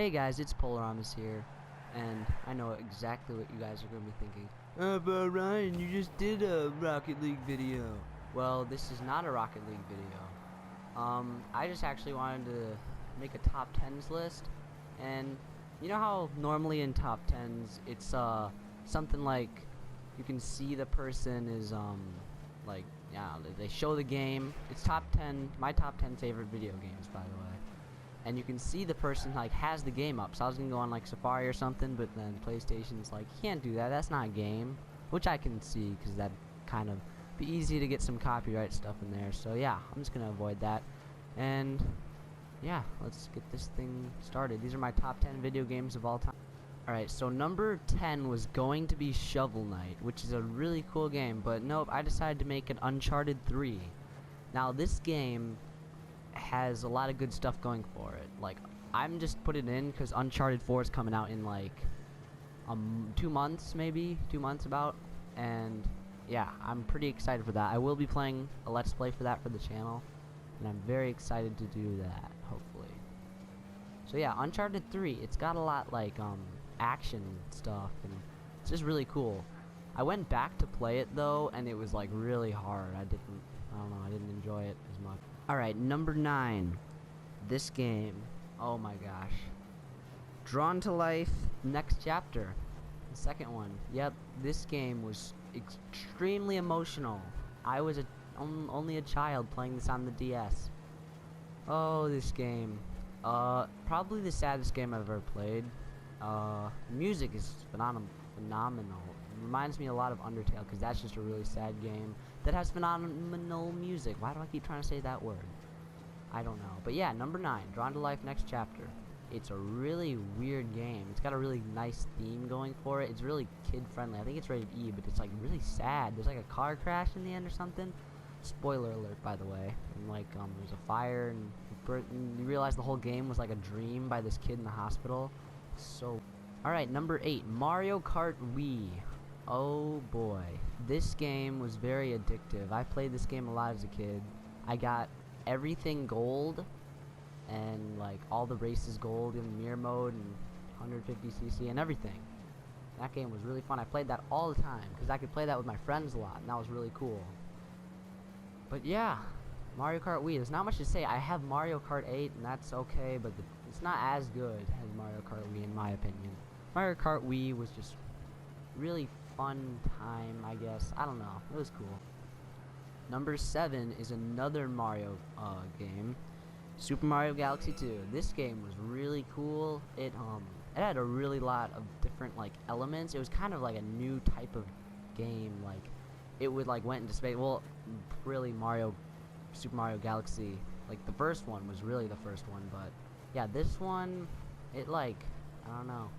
Hey guys, it's Polaramus here, and I know exactly what you guys are going to be thinking. But Ryan, you just did a Rocket League video. Well, this is not a Rocket League video. I just actually wanted to make a top 10s list, and you know how normally in top 10s it's something like you can see the person is like, yeah, they show the game. It's top 10, my top 10 favorite video games, by the way. And you can see the person like has the game up. So I was gonna go on like Safari or something, but then PlayStation's like, you can't do that. That's not a game, which I can see because that kind of be easy to get some copyright stuff in there. So yeah, I'm just gonna avoid that. And yeah, let's get this thing started. These are my top 10 video games of all time. Alright, so number 10 was going to be Shovel Knight, which is a really cool game, but nope, I decided to make an Uncharted 3. Now this game has a lot of good stuff going for it. Like, I'm just putting it in because Uncharted 4 is coming out in like 2 months, maybe 2 months about, and yeah, I'm pretty excited for that. I will be playing a let's play for that for the channel, and I'm very excited to do that, hopefully. So yeah, Uncharted 3, it's got a lot like action stuff, and it's just really cool. I went back to play it though, and it was like really hard. I don't know, I didn't enjoy it as much. Alright, number 9. This game. Oh my gosh. Drawn to Life, Next Chapter. The second one. Yep, this game was extremely emotional. I was only a child playing this on the DS. Oh, this game. Probably the saddest game I've ever played. Music is phenomenal. It reminds me a lot of Undertale, because that's just a really sad game that has phenomenal music. Why do I keep trying to say that word? I don't know. But yeah, number 9, Drawn to Life, Next Chapter. It's a really weird game. It's got a really nice theme going for it. It's really kid-friendly. I think it's rated E, but it's like really sad. There's like a car crash in the end or something. Spoiler alert, by the way. And like, there's a fire, and you realize the whole game was like a dream by this kid in the hospital. So, alright, number 8, Mario Kart Wii. Oh boy, this game was very addictive. I played this game a lot as a kid. I got everything gold, and like all the races gold in mirror mode and 150cc and everything. That game was really fun. I played that all the time because I could play that with my friends a lot, and that was really cool. But yeah, Mario Kart Wii, there's not much to say. I have Mario Kart 8, and that's okay, but it's not as good as Mario Kart Wii in my opinion. Mario Kart Wii was just really fun time, I guess. I don't know. It was cool. Number 7 is another Mario game, Super Mario Galaxy 2. This game was really cool. It had a really lot of different like elements. It was kind of like a new type of game. Like, it would like went into space. Well, really, Super Mario Galaxy, like the first one was really the first one, but yeah, this one, it like, I don't know.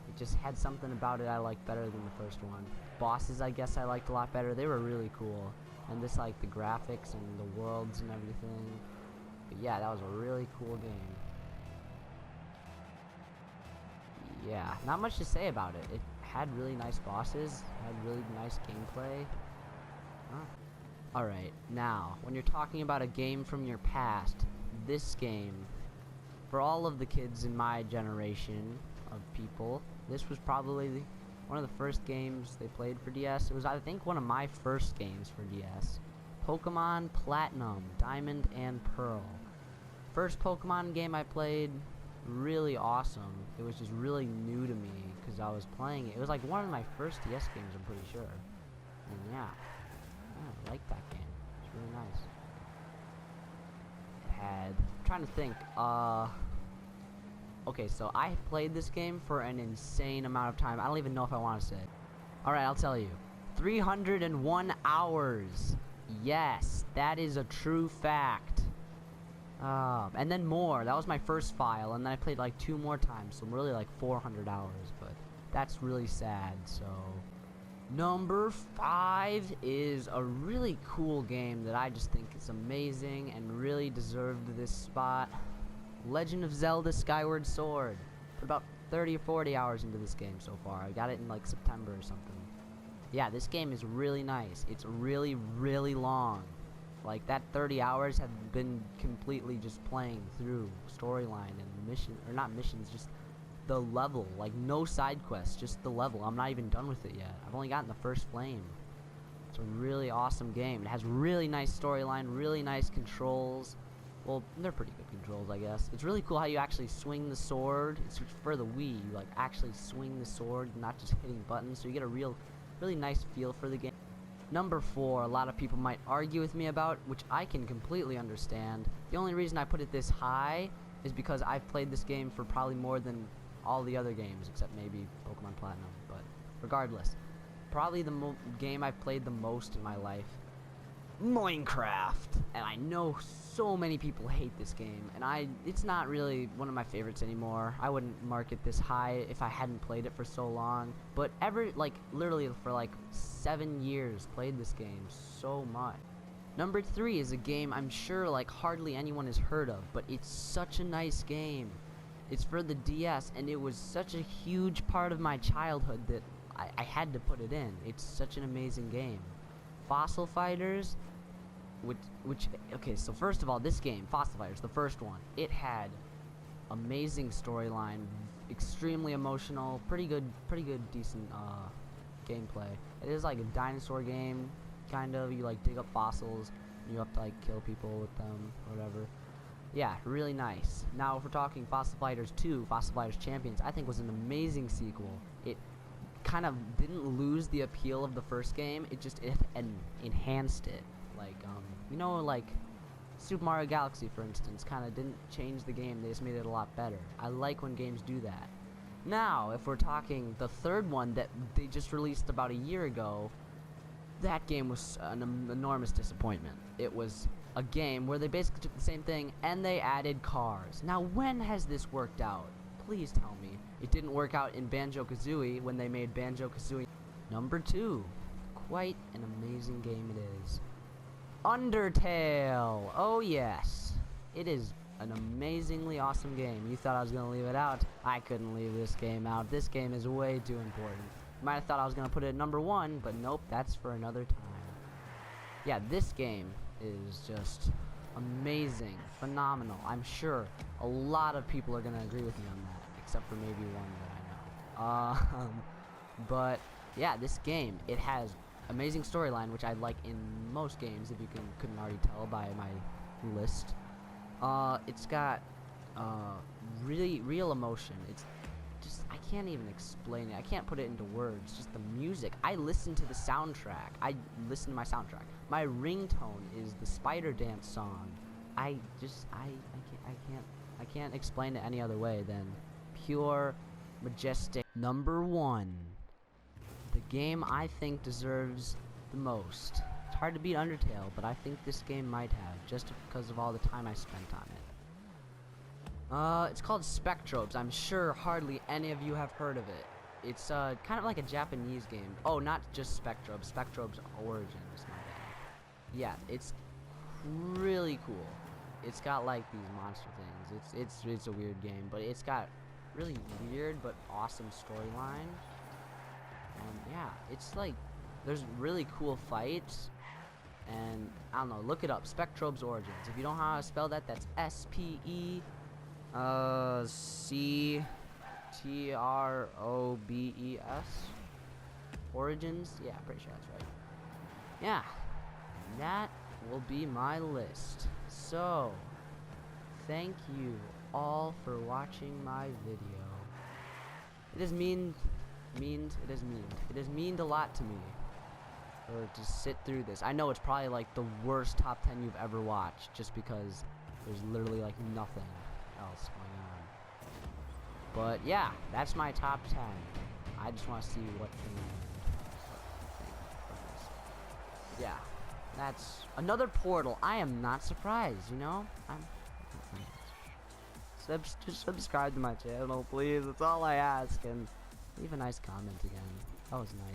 It just had something about it I liked better than the first one. Bosses, I guess I liked a lot better. They were really cool. And this, like, the graphics and the worlds and everything. But yeah, that was a really cool game. Yeah, not much to say about it. It had really nice bosses, had really nice gameplay. Huh. Alright, now, when you're talking about a game from your past, this game, for all of the kids in my generation of people, this was probably one of the first games they played for DS. It was, I think, one of my first games for DS. Pokemon Platinum, Diamond and Pearl. First Pokemon game I played, really awesome. It was just really new to me because I was playing it. It was like one of my first DS games, I'm pretty sure. And yeah, I like that game. It's really nice. It had, I'm trying to think, okay, so I played this game for an insane amount of time. I don't even know if I want to say it. Alright, I'll tell you. 301 hours. Yes, that is a true fact. And then more. That was my first file, and then I played like 2 more times, so really like 400 hours, but that's really sad, so... Number 5 is a really cool game that I just think is amazing and really deserved this spot. Legend of Zelda Skyward Sword. Put about 30 or 40 hours into this game so far. I got it in like September or something. Yeah, this game is really nice. It's really, really long. Like, that 30 hours have been completely just playing through storyline and mission, or not missions, just the level. Like, no side quests, just the level. I'm not even done with it yet. I've only gotten the first flame. It's a really awesome game. It has really nice storyline, really nice controls. Well, they're pretty good controls, I guess. It's really cool how you actually swing the sword. It's for the Wii. You, like, actually swing the sword, not just hitting buttons. So you get a really nice feel for the game. Number 4, a lot of people might argue with me about, which I can completely understand. The only reason I put it this high is because I've played this game for probably more than all the other games, except maybe Pokemon Platinum. But regardless, probably the game I've played the most in my life, Minecraft. And I know so many people hate this game, and it's not really one of my favorites anymore. I wouldn't mark it this high if I hadn't played it for so long. But literally for like 7 years, played this game so much. Number 3 is a game I'm sure like hardly anyone has heard of, but it's such a nice game. It's for the DS, and it was such a huge part of my childhood that I had to put it in. It's such an amazing game. Fossil Fighters, okay, so first of all, this game, Fossil Fighters, the first one, it had amazing storyline, extremely emotional, pretty good, decent gameplay. It is like a dinosaur game, kind of. You like dig up fossils, and you have to like kill people with them, or whatever. Yeah, really nice. Now, if we're talking Fossil Fighters 2, Fossil Fighters Champions, I think was an amazing sequel. It kind of didn't lose the appeal of the first game. It enhanced it. Like, you know, like Super Mario Galaxy, for instance, kind of didn't change the game. They just made it a lot better. I like when games do that. Now, if we're talking the third one that they just released about a year ago, that game was an enormous disappointment. It was a game where they basically took the same thing and they added cars. Now, when has this worked out? Please tell me. It didn't work out in Banjo-Kazooie when they made Banjo-Kazooie. Number 2. Quite an amazing game it is. Undertale! Oh yes. It is an amazingly awesome game. You thought I was going to leave it out? I couldn't leave this game out. This game is way too important. You might have thought I was going to put it at number 1, but nope, that's for another time. Yeah, this game is just amazing, phenomenal. I'm sure a lot of people are going to agree with me on that, except for maybe one that I know. But yeah, this game, it has amazing storyline, which I like in most games, if you couldn't already tell by my list. It's got really real emotion. It's just, I can't even explain it. I can't put it into words. Just the music. I listen to the soundtrack. I listen to my soundtrack. My ringtone is the Spider Dance song. I can't explain it any other way than pure, majestic. Number 1. The game I think deserves the most. It's hard to beat Undertale, but I think this game might have, just because of all the time I spent on it. It's called Spectrobes. I'm sure hardly any of you have heard of it. It's kind of like a Japanese game. Oh, not just Spectrobes. Spectrobes Origins, my bad. Yeah, it's really cool. It's got like these monster things. It's a weird game, but it's got really weird but awesome storyline. And yeah, it's like there's really cool fights. And I don't know, look it up. Spectrobes Origins. If you don't know how to spell that, that's SPECTROBES. Origins? Yeah, pretty sure that's right. Yeah, and that will be my list. So, thank you all for watching my video. It has meaned a lot to me to sit through this. I know it's probably like the worst top 10 you've ever watched, just because there's literally like nothing else going on. But yeah, that's my top 10. I just want to see what thing yeah, that's another Portal. I am not surprised, you know. Just subscribe to my channel, please. That's all I ask, and leave a nice comment again. That was nice.